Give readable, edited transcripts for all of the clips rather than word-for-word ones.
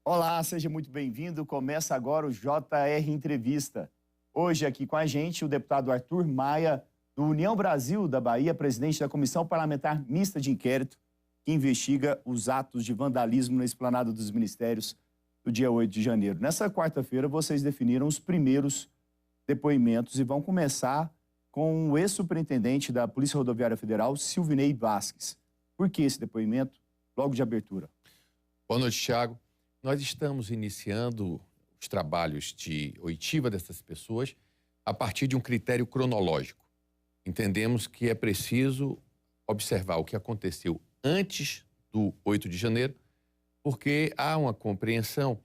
Olá, seja muito bem-vindo. Começa agora o JR Entrevista. Hoje aqui com a gente o deputado Arthur Maia, do União Brasil da Bahia, presidente da Comissão Parlamentar Mista de Inquérito, que investiga os atos de vandalismo na Esplanada dos Ministérios do dia 8 de janeiro. Nessa quarta-feira, vocês definiram os primeiros depoimentos e vão começar com o ex-superintendente da Polícia Rodoviária Federal, Silvinei Vasques. Por que esse depoimento? Logo de abertura. Boa noite, Thiago. Nós estamos iniciando os trabalhos de oitiva dessas pessoas a partir de um critério cronológico. Entendemos que é preciso observar o que aconteceu antes do 8 de janeiro, porque há uma compreensão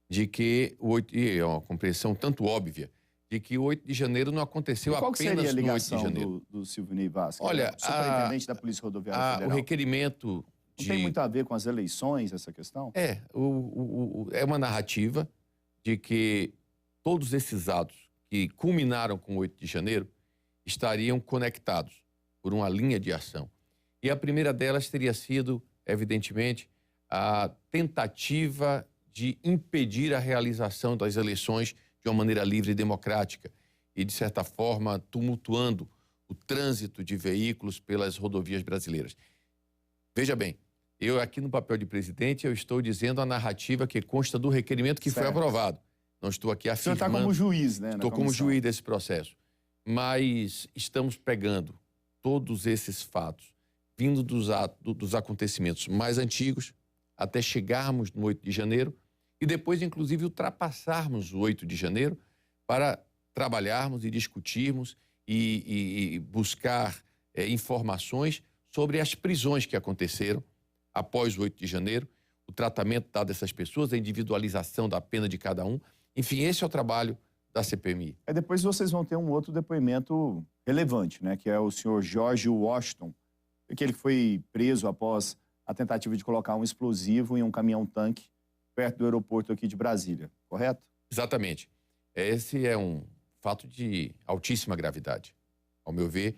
de que é uma compreensão tanto óbvia de que o 8 de janeiro não aconteceu apenas no 8 de janeiro. Qual seria a ligação do Silvinei Vasques? Olha, superintendente da Polícia Rodoviária Federal. O requerimento Não tem muito a ver com as eleições, essa questão? É uma narrativa de que todos esses atos que culminaram com o 8 de janeiro estariam conectados por uma linha de ação. E a primeira delas teria sido, evidentemente, a tentativa de impedir a realização das eleições de uma maneira livre e democrática e, de certa forma, tumultuando o trânsito de veículos pelas rodovias brasileiras. Veja bem, eu aqui no papel de presidente, eu estou dizendo a narrativa que consta do requerimento que foi aprovado. Não estou aqui afirmando... O senhor está como juiz, né? Estou como juiz desse processo. Mas estamos pegando todos esses fatos, vindo dos acontecimentos mais antigos, até chegarmos no 8 de janeiro, e depois, inclusive, ultrapassarmos o 8 de janeiro para trabalharmos e discutirmos e buscar informações sobre as prisões que aconteceram após o 8 de janeiro, o tratamento dado a essas pessoas, a individualização da pena de cada um. Enfim, esse é o trabalho da CPMI. Depois vocês vão ter um outro depoimento relevante, né? Que é o senhor George Washington, que ele foi preso após a tentativa de colocar um explosivo em um caminhão-tanque perto do aeroporto aqui de Brasília, correto? Exatamente. Esse é um fato de altíssima gravidade, ao meu ver.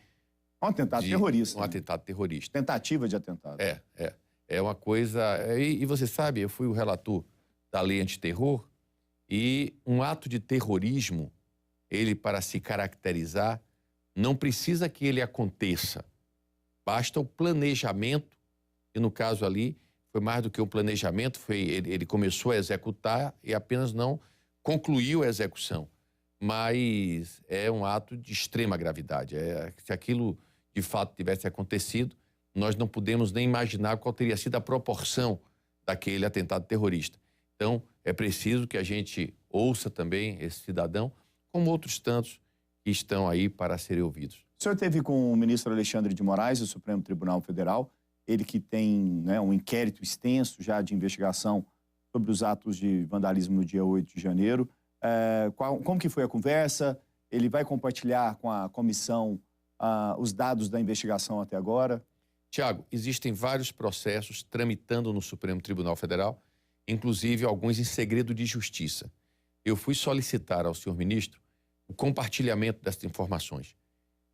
Um atentado terrorista. Um atentado terrorista. Tentativa de atentado. É uma coisa... E você sabe, eu fui o relator da lei antiterror e um ato de terrorismo, ele, para se caracterizar, não precisa que ele aconteça. Basta o planejamento, e no caso ali, foi mais do que o planejamento, ele começou a executar e apenas não concluiu a execução. Mas é um ato de extrema gravidade. Se aquilo de fato tivesse acontecido, nós não podemos nem imaginar qual teria sido a proporção daquele atentado terrorista. Então, é preciso que a gente ouça também esse cidadão, como outros tantos que estão aí para serem ouvidos. O senhor esteve com o ministro Alexandre de Moraes, do Supremo Tribunal Federal, ele que tem, né, um inquérito extenso já de investigação sobre os atos de vandalismo no dia 8 de janeiro. Como que foi a conversa? Ele vai compartilhar com a comissão os dados da investigação até agora? Tiago, existem vários processos tramitando no Supremo Tribunal Federal, inclusive alguns em segredo de justiça. Eu fui solicitar ao senhor ministro o compartilhamento dessas informações.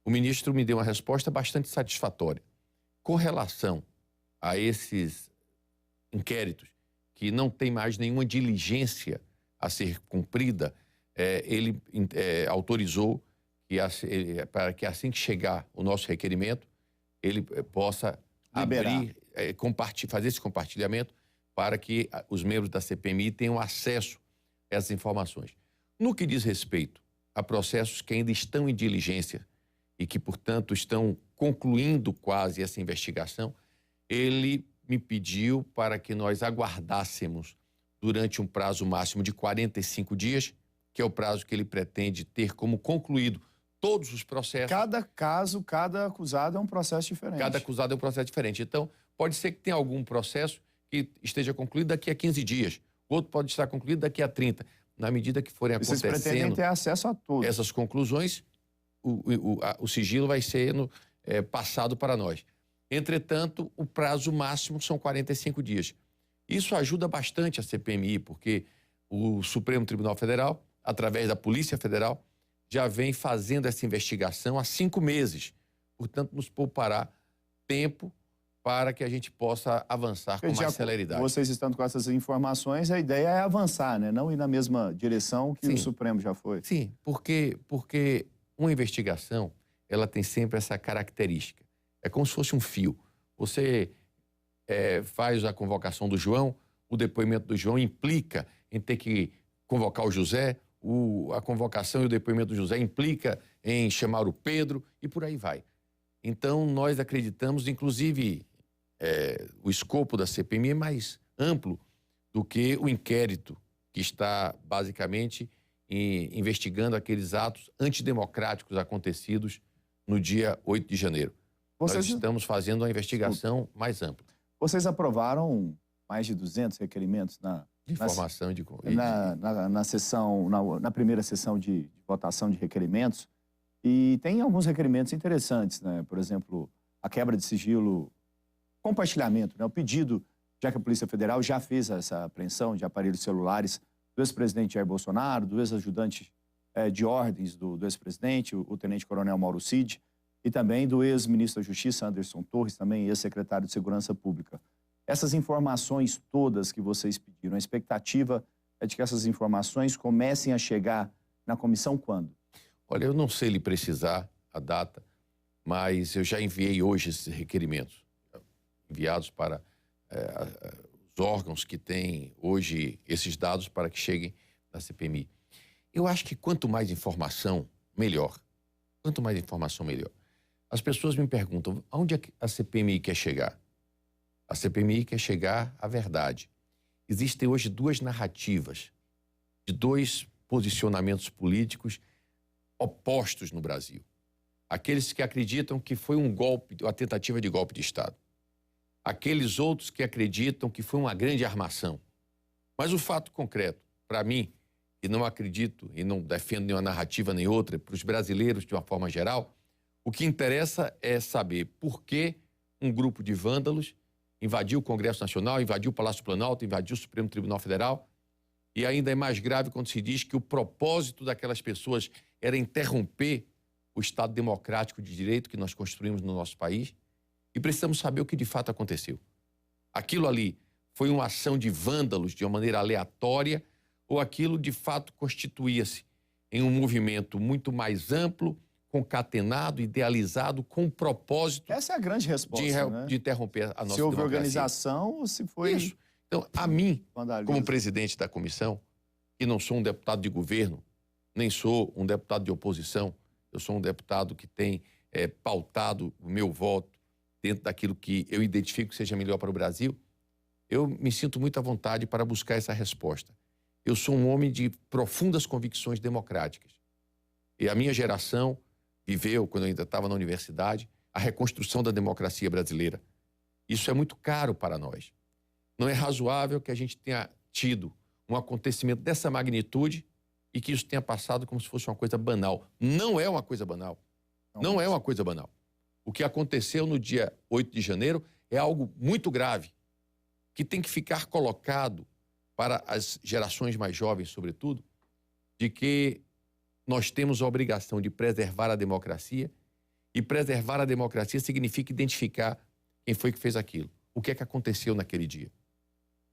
O ministro me deu uma resposta bastante satisfatória. Com relação a esses inquéritos, que não tem mais nenhuma diligência a ser cumprida, ele autorizou para que assim que chegar o nosso requerimento, ele possa abrir, fazer esse compartilhamento para que os membros da CPMI tenham acesso a essas informações. No que diz respeito a processos que ainda estão em diligência e que, portanto, estão concluindo quase essa investigação, ele me pediu para que nós aguardássemos durante um prazo máximo de 45 dias, que é o prazo que ele pretende ter como concluído todos os processos. Cada caso, cada acusado é um processo diferente. Cada acusado é um processo diferente. Então, pode ser que tenha algum processo que esteja concluído daqui a 15 dias. O outro pode estar concluído daqui a 30. Na medida que forem acontecendo... Vocês pretendem ter acesso a tudo. Essas conclusões, o sigilo vai sendo passado para nós. Entretanto, o prazo máximo são 45 dias. Isso ajuda bastante a CPMI, porque o Supremo Tribunal Federal, através da Polícia Federal, já vem fazendo essa investigação há 5 meses. Portanto, nos poupará tempo para que a gente possa avançar com mais celeridade. Vocês estando com essas informações, a ideia é avançar, né? Não ir na mesma direção que o Supremo já foi. Sim, porque uma investigação, ela tem sempre essa característica. É como se fosse um fio. Você faz a convocação do João, o depoimento do João implica em ter que convocar o José, a convocação e o depoimento do José implica em chamar o Pedro e por aí vai. Então, nós acreditamos, inclusive, o escopo da CPMI é mais amplo do que o inquérito que está, basicamente, investigando aqueles atos antidemocráticos acontecidos no dia 8 de janeiro. Nós estamos fazendo uma investigação mais ampla. Vocês aprovaram mais de 200 requerimentos na primeira sessão de votação de requerimentos. E tem alguns requerimentos interessantes, né? Por exemplo, a quebra de sigilo, compartilhamento, né? O pedido, já que a Polícia Federal já fez essa apreensão de aparelhos celulares do ex-presidente Jair Bolsonaro, do ex-ajudante de ordens do ex-presidente, o tenente-coronel Mauro Cid, e também do ex-ministro da Justiça, Anderson Torres, também ex-secretário de Segurança Pública. Essas informações todas que vocês pediram, a expectativa é de que essas informações comecem a chegar na comissão quando? Olha, eu não sei lhe precisar a data, mas eu já enviei hoje esses requerimentos, enviados para os órgãos que têm hoje esses dados para que cheguem na CPMI. Eu acho que quanto mais informação, melhor. Quanto mais informação, melhor. As pessoas me perguntam, aonde a CPMI quer chegar? A CPMI quer chegar à verdade. Existem hoje duas narrativas de dois posicionamentos políticos opostos no Brasil. Aqueles que acreditam que foi um golpe, uma tentativa de golpe de Estado. Aqueles outros que acreditam que foi uma grande armação. Mas o fato concreto, para mim, e não acredito e não defendo nenhuma narrativa nem outra, para os brasileiros de uma forma geral, o que interessa é saber por que um grupo de vândalos invadiu o Congresso Nacional, invadiu o Palácio Planalto, invadiu o Supremo Tribunal Federal, e ainda é mais grave quando se diz que o propósito daquelas pessoas era interromper o Estado democrático de direito que nós construímos no nosso país, e precisamos saber o que de fato aconteceu. Aquilo ali foi uma ação de vândalos de uma maneira aleatória, ou aquilo de fato constituía-se em um movimento muito mais amplo, concatenado, idealizado, com o propósito... Essa é a grande resposta, né? De interromper a nossa democracia. Se houve organização ou se foi... Isso. Então, a mim, vandalismo, como presidente da comissão, que não sou um deputado de governo, nem sou um deputado de oposição, eu sou um deputado que tem pautado o meu voto dentro daquilo que eu identifico que seja melhor para o Brasil, eu me sinto muito à vontade para buscar essa resposta. Eu sou um homem de profundas convicções democráticas. E a minha geração viveu, quando eu ainda estava na universidade, a reconstrução da democracia brasileira. Isso é muito caro para nós. Não é razoável que a gente tenha tido um acontecimento dessa magnitude e que isso tenha passado como se fosse uma coisa banal. Não é uma coisa banal. Não é uma coisa banal. O que aconteceu no dia 8 de janeiro é algo muito grave, que tem que ficar colocado para as gerações mais jovens, sobretudo, de que nós temos a obrigação de preservar a democracia, e preservar a democracia significa identificar quem foi que fez aquilo, o que é que aconteceu naquele dia.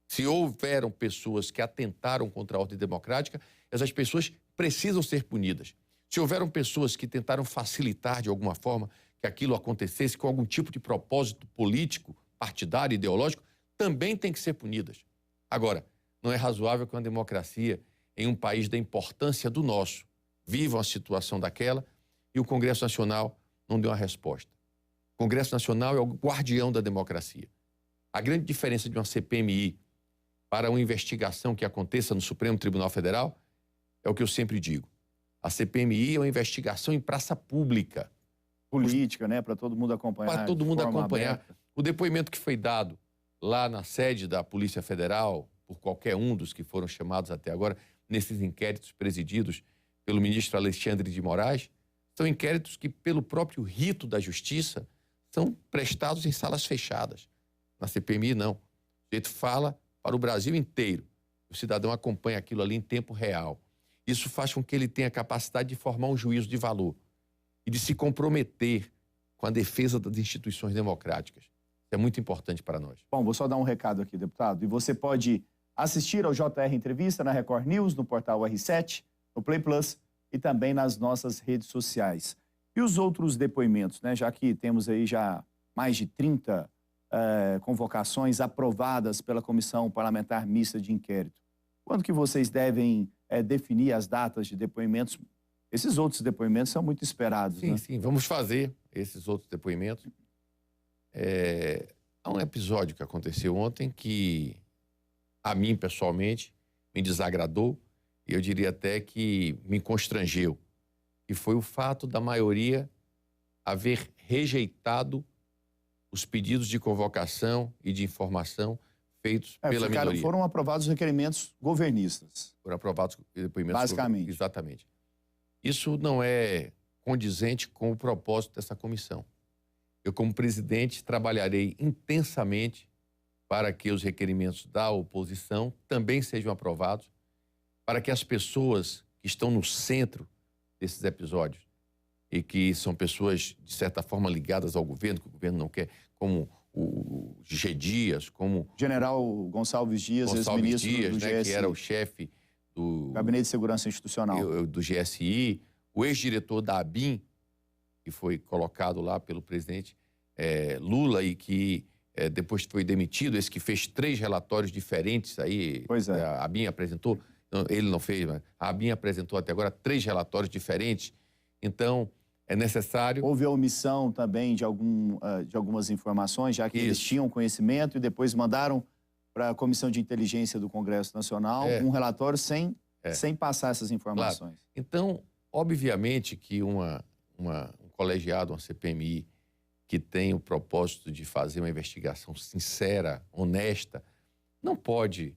Se houveram pessoas que atentaram contra a ordem democrática, essas pessoas precisam ser punidas. Se houveram pessoas que tentaram facilitar de alguma forma que aquilo acontecesse com algum tipo de propósito político, partidário, ideológico, também tem que ser punidas. Agora, não é razoável que uma democracia, em um país da importância do nosso, viva uma situação daquela e o Congresso Nacional não dê uma resposta. O Congresso Nacional é o guardião da democracia. A grande diferença de uma CPMI para uma investigação que aconteça no Supremo Tribunal Federal é o que eu sempre digo. A CPMI é uma investigação em praça pública. Política, né? Para todo mundo acompanhar. Para todo mundo acompanhar. Aberta. O depoimento que foi dado lá na sede da Polícia Federal, por qualquer um dos que foram chamados até agora, nesses inquéritos presididos pelo ministro Alexandre de Moraes, são inquéritos que, pelo próprio rito da justiça, são prestados em salas fechadas. Na CPMI, não. O sujeito fala para o Brasil inteiro. O cidadão acompanha aquilo ali em tempo real. Isso faz com que ele tenha a capacidade de formar um juízo de valor e de se comprometer com a defesa das instituições democráticas. é muito importante para nós. Bom, vou só dar um recado aqui, deputado. E você pode assistir ao JR Entrevista na Record News, no portal R7, no Play Plus e também nas nossas redes sociais. E os outros depoimentos, né? Já que temos aí já mais de 30 convocações aprovadas pela Comissão Parlamentar Mista de Inquérito. Quando que vocês devem definir as datas de depoimentos? Esses outros depoimentos são muito esperados, Sim, né? sim, vamos fazer esses outros depoimentos. Há um episódio que aconteceu ontem que, a mim, pessoalmente, me desagradou e eu diria até que me constrangeu, que foi o fato da maioria haver rejeitado os pedidos de convocação e de informação feitos pela minoria. Foram aprovados requerimentos governistas. Foram aprovados depoimentos. Basicamente. Exatamente. Isso não é condizente com o propósito dessa comissão. Eu, como presidente, trabalharei intensamente para que os requerimentos da oposição também sejam aprovados, para que as pessoas que estão no centro desses episódios e que são pessoas, de certa forma, ligadas ao governo, que o governo não quer, como o G. Dias, como... General Gonçalves Dias, ex-ministro do GSI. Né, que era o chefe do... Gabinete de Segurança Institucional. Do GSI, o ex-diretor da ABIN, que foi colocado lá pelo presidente Lula e que depois foi demitido, esse que fez 3 relatórios diferentes aí. Pois é. A ABIN apresentou, ele não fez, mas a ABIN apresentou até agora 3 relatórios diferentes. Então, é necessário... Houve a omissão também de algumas informações, já que eles tinham conhecimento e depois mandaram para a Comissão de Inteligência do Congresso Nacional um relatório sem passar essas informações. Claro. Então, obviamente que um colegiado, uma CPMI, que tem o propósito de fazer uma investigação sincera, honesta, não pode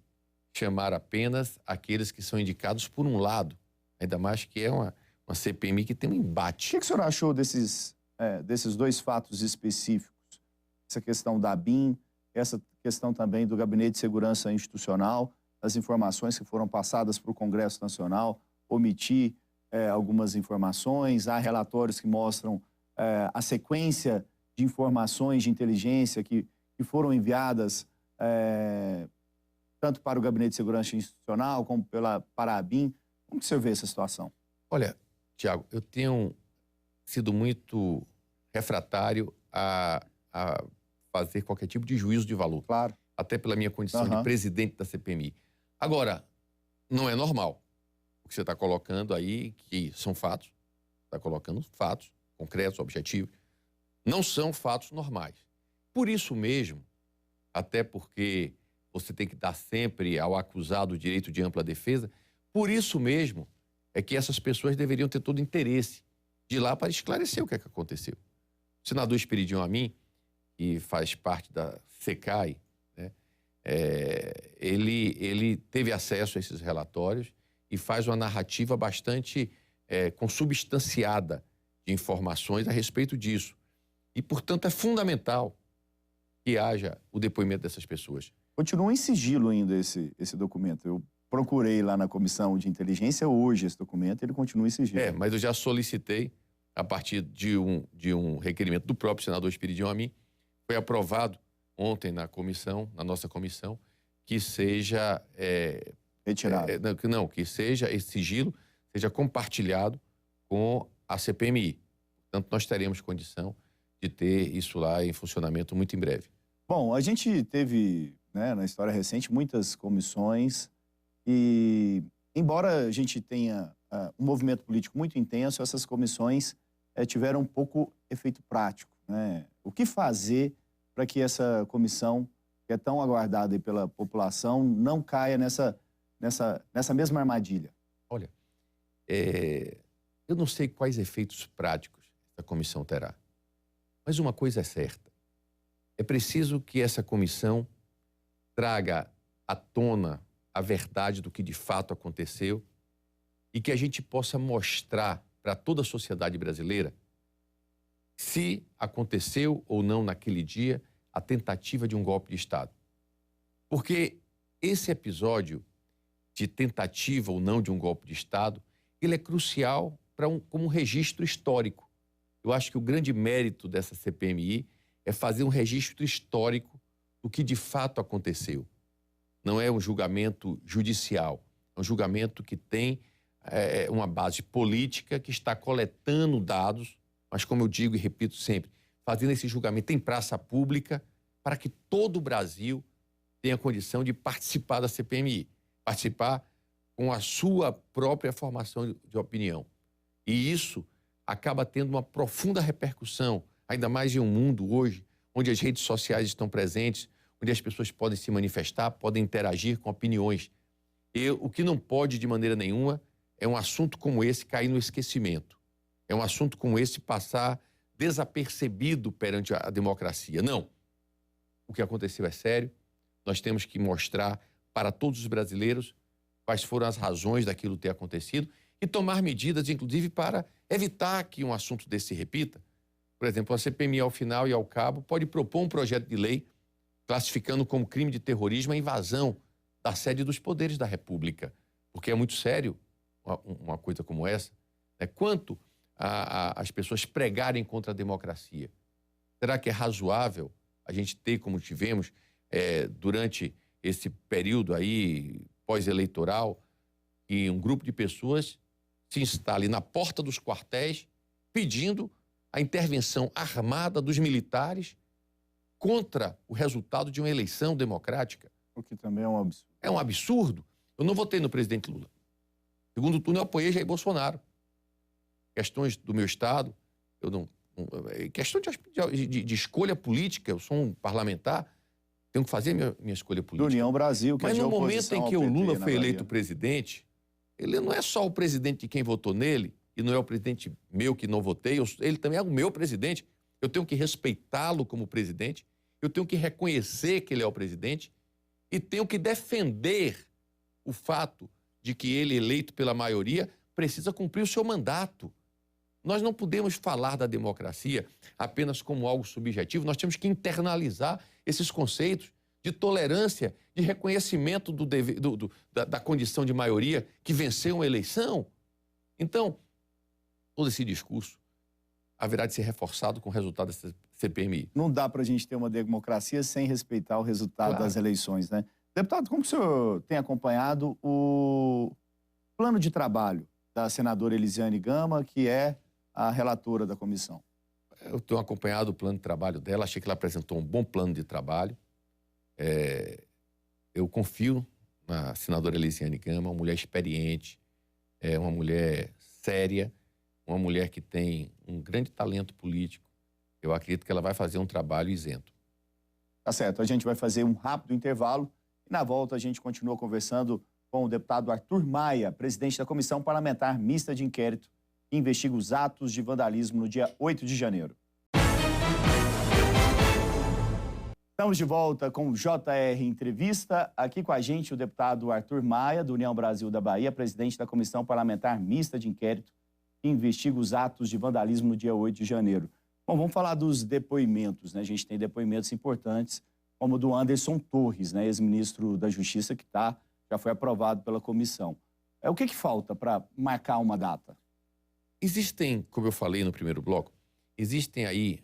chamar apenas aqueles que são indicados por um lado, ainda mais que é uma CPMI que tem um embate. O que o senhor achou desses 2 fatos específicos? Essa questão da ABIN, essa questão também do Gabinete de Segurança Institucional, as informações que foram passadas para o Congresso Nacional, omitir algumas informações, há relatórios que mostram a sequência de informações de inteligência que foram enviadas tanto para o Gabinete de Segurança Institucional como para a ABIN. Como que o senhor vê essa situação? Olha, Tiago, eu tenho sido muito refratário a fazer qualquer tipo de juízo de valor. Claro. Até pela minha condição de presidente da CPMI. Agora, não é normal o que você está colocando aí, que são fatos. Está colocando fatos concretos, objetivos. Não são fatos normais. Por isso mesmo, até porque você tem que dar sempre ao acusado o direito de ampla defesa, por isso mesmo é que essas pessoas deveriam ter todo o interesse de ir lá para esclarecer o que é que aconteceu. O senador Esperidião Amin, que faz parte da SECAI, né, ele teve acesso a esses relatórios e faz uma narrativa bastante consubstanciada de informações a respeito disso. E, portanto, é fundamental que haja o depoimento dessas pessoas. Continua em sigilo ainda esse documento. Eu procurei lá na Comissão de Inteligência hoje esse documento, ele continua em sigilo. Mas eu já solicitei, a partir de um requerimento do próprio senador Esperidião Amin, foi aprovado ontem na nossa comissão, que seja... retirado. Que seja esse sigilo, seja compartilhado com a CPMI. Portanto, nós teremos condição de ter isso lá em funcionamento muito em breve. Bom, a gente teve, né, na história recente, muitas comissões e, embora a gente tenha um movimento político muito intenso, essas comissões tiveram um pouco efeito prático, né? O que fazer para que essa comissão, que é tão aguardada aí pela população, não caia nessa mesma armadilha? Olha, eu não sei quais efeitos práticos essa comissão terá. Mas uma coisa é certa, é preciso que essa comissão traga à tona a verdade do que de fato aconteceu e que a gente possa mostrar para toda a sociedade brasileira se aconteceu ou não naquele dia a tentativa de um golpe de Estado. Porque esse episódio de tentativa ou não de um golpe de Estado, ele é crucial como um registro histórico. Eu acho que o grande mérito dessa CPMI é fazer um registro histórico do que de fato aconteceu. Não é um julgamento judicial, é um julgamento que tem uma base política, que está coletando dados, mas como eu digo e repito sempre, fazendo esse julgamento em praça pública para que todo o Brasil tenha condição de participar da CPMI, participar com a sua própria formação de opinião. E isso acaba tendo uma profunda repercussão, ainda mais em um mundo hoje onde as redes sociais estão presentes, onde as pessoas podem se manifestar, podem interagir com opiniões. E o que não pode, de maneira nenhuma, é um assunto como esse cair no esquecimento. É um assunto como esse passar desapercebido perante a democracia. Não. O que aconteceu é sério. Nós temos que mostrar para todos os brasileiros quais foram as razões daquilo ter acontecido e tomar medidas, inclusive, para evitar que um assunto desse se repita. Por exemplo, a CPMI, ao final e ao cabo, pode propor um projeto de lei classificando como crime de terrorismo a invasão da sede dos poderes da República. Porque é muito sério uma coisa como essa. Né? Quanto as pessoas pregarem contra a democracia. Será que é razoável a gente ter, como tivemos durante esse período aí pós-eleitoral, que um grupo de pessoas se instale na porta dos quartéis pedindo a intervenção armada dos militares contra o resultado de uma eleição democrática? O que também é um absurdo. É um absurdo. Eu não votei no presidente Lula. Segundo turno, eu apoiei Jair Bolsonaro. Questões do meu estado, questão de escolha política, eu sou um parlamentar, tenho que fazer minha escolha política. Do União Brasil, que mas é de no momento em que o Lula foi eleito Bahia. Presidente, ele não é só o presidente de quem votou nele, e não é o presidente meu que não votei, ele também é o meu presidente. Eu tenho que respeitá-lo como presidente, eu tenho que reconhecer que ele é o presidente e tenho que defender o fato de que ele, eleito pela maioria, precisa cumprir o seu mandato. Nós não podemos falar da democracia apenas como algo subjetivo, nós temos que internalizar esses conceitos de tolerância, de reconhecimento da condição de maioria que venceu uma eleição. Então, todo esse discurso haverá de ser reforçado com o resultado dessa CPMI. Não dá para a gente ter uma democracia sem respeitar o resultado das eleições, né? Deputado, como o senhor tem acompanhado o plano de trabalho da senadora Elisiane Gama, que é a relatora da comissão? Eu tenho acompanhado o plano de trabalho dela, achei que ela apresentou um bom plano de trabalho. Eu confio na senadora Elisiane Gama, uma mulher experiente, uma mulher séria, uma mulher que tem um grande talento político. Eu acredito que ela vai fazer um trabalho isento. Tá certo, a gente vai fazer um rápido intervalo e na volta a gente continua conversando com o deputado Arthur Maia, presidente da Comissão Parlamentar Mista de Inquérito, que investiga os atos de vandalismo no dia 8 de janeiro. Estamos de volta com o JR Entrevista. Aqui com a gente o deputado Arthur Maia, do União Brasil da Bahia, presidente da Comissão Parlamentar Mista de Inquérito, que investiga os atos de vandalismo no dia 8 de janeiro. Bom, vamos falar dos depoimentos, né? A gente tem depoimentos importantes, como o do Anderson Torres, né? Ex-ministro da Justiça, que já foi aprovado pela comissão. O que falta para marcar uma data? Existem, como eu falei no primeiro bloco, existem aí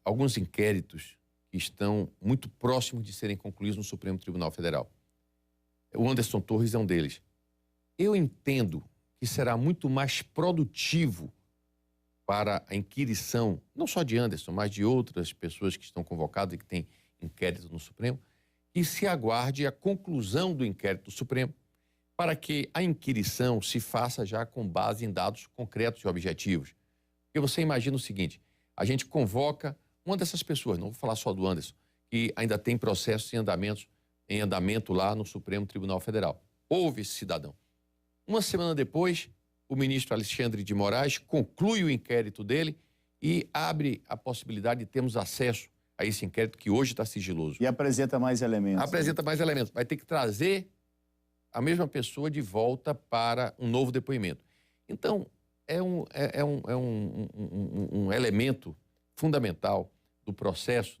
alguns inquéritos que estão muito próximos de serem concluídos no Supremo Tribunal Federal. O Anderson Torres é um deles. Eu entendo que será muito mais produtivo para a inquirição, não só de Anderson, mas de outras pessoas que estão convocadas e que têm inquérito no Supremo, que se aguarde a conclusão do inquérito do Supremo para que a inquirição se faça já com base em dados concretos e objetivos. Porque você imagina o seguinte, a gente convoca uma dessas pessoas, não vou falar só do Anderson, que ainda tem processos em andamento lá no Supremo Tribunal Federal. Houve esse cidadão. Uma semana depois, o ministro Alexandre de Moraes conclui o inquérito dele e abre a possibilidade de termos acesso a esse inquérito que hoje está sigiloso. E apresenta mais elementos. Apresenta mais elementos. Vai ter que trazer a mesma pessoa de volta para um novo depoimento. Então, é um elemento fundamental do processo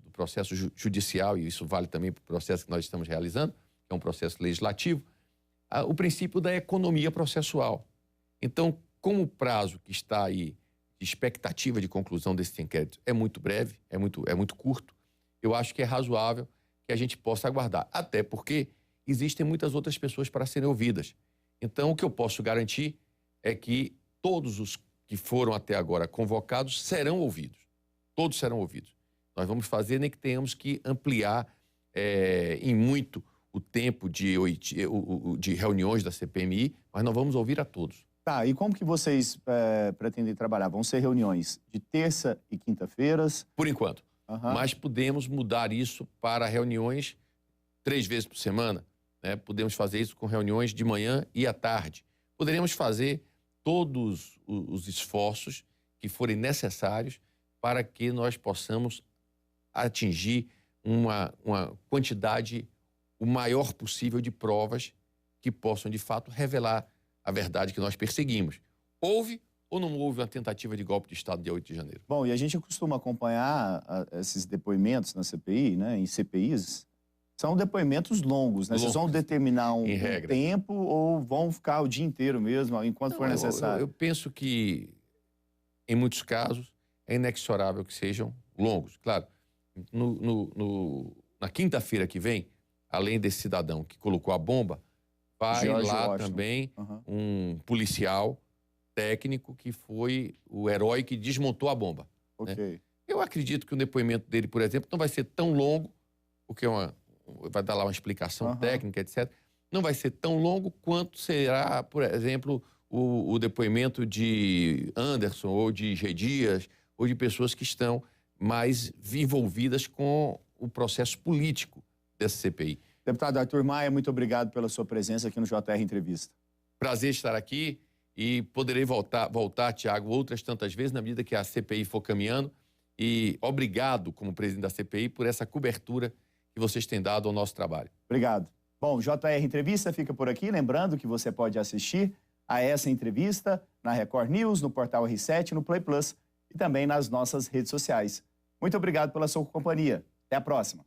judicial, e isso vale também para o processo que nós estamos realizando, que é um processo legislativo, o princípio da economia processual. Então, como o prazo que está aí expectativa de conclusão desse inquérito é muito breve, é muito curto. Eu acho que é razoável que a gente possa aguardar. Até porque existem muitas outras pessoas para serem ouvidas. Então, o que eu posso garantir é que todos os que foram até agora convocados serão ouvidos. Todos serão ouvidos. Nós vamos fazer, nem que tenhamos que ampliar em muito o tempo de reuniões da CPMI, mas nós vamos ouvir a todos. Tá, e como que vocês pretendem trabalhar? Vão ser reuniões de terça e quinta-feiras? Por enquanto. Aham. Mas podemos mudar isso para reuniões 3 vezes por semana. Né? Podemos fazer isso com reuniões de manhã e à tarde. Poderíamos fazer todos os esforços que forem necessários para que nós possamos atingir uma quantidade o maior possível de provas que possam, de fato, revelar a verdade que nós perseguimos. Houve ou não houve uma tentativa de golpe de Estado dia 8 de janeiro? Bom, e a gente costuma acompanhar esses depoimentos na CPI, né, em CPIs. São depoimentos longos, né? Vocês vão determinar um tempo ou vão ficar o dia inteiro mesmo, enquanto for necessário? Eu penso que, em muitos casos, é inexorável que sejam longos. Claro, na quinta-feira que vem, além desse cidadão que colocou a bomba, vai lá também um policial técnico que foi o herói que desmontou a bomba. Né? Eu acredito que o depoimento dele, por exemplo, não vai ser tão longo, porque vai dar lá uma explicação técnica, etc. Não vai ser tão longo quanto será, por exemplo, o depoimento de Anderson ou de G. Dias ou de pessoas que estão mais envolvidas com o processo político dessa CPI. Deputado Arthur Maia, muito obrigado pela sua presença aqui no JR Entrevista. Prazer estar aqui e poderei voltar, Tiago, outras tantas vezes na medida que a CPI for caminhando. E obrigado, como presidente da CPI, por essa cobertura que vocês têm dado ao nosso trabalho. Obrigado. Bom, JR Entrevista fica por aqui. Lembrando que você pode assistir a essa entrevista na Record News, no portal R7, no Play Plus e também nas nossas redes sociais. Muito obrigado pela sua companhia. Até a próxima.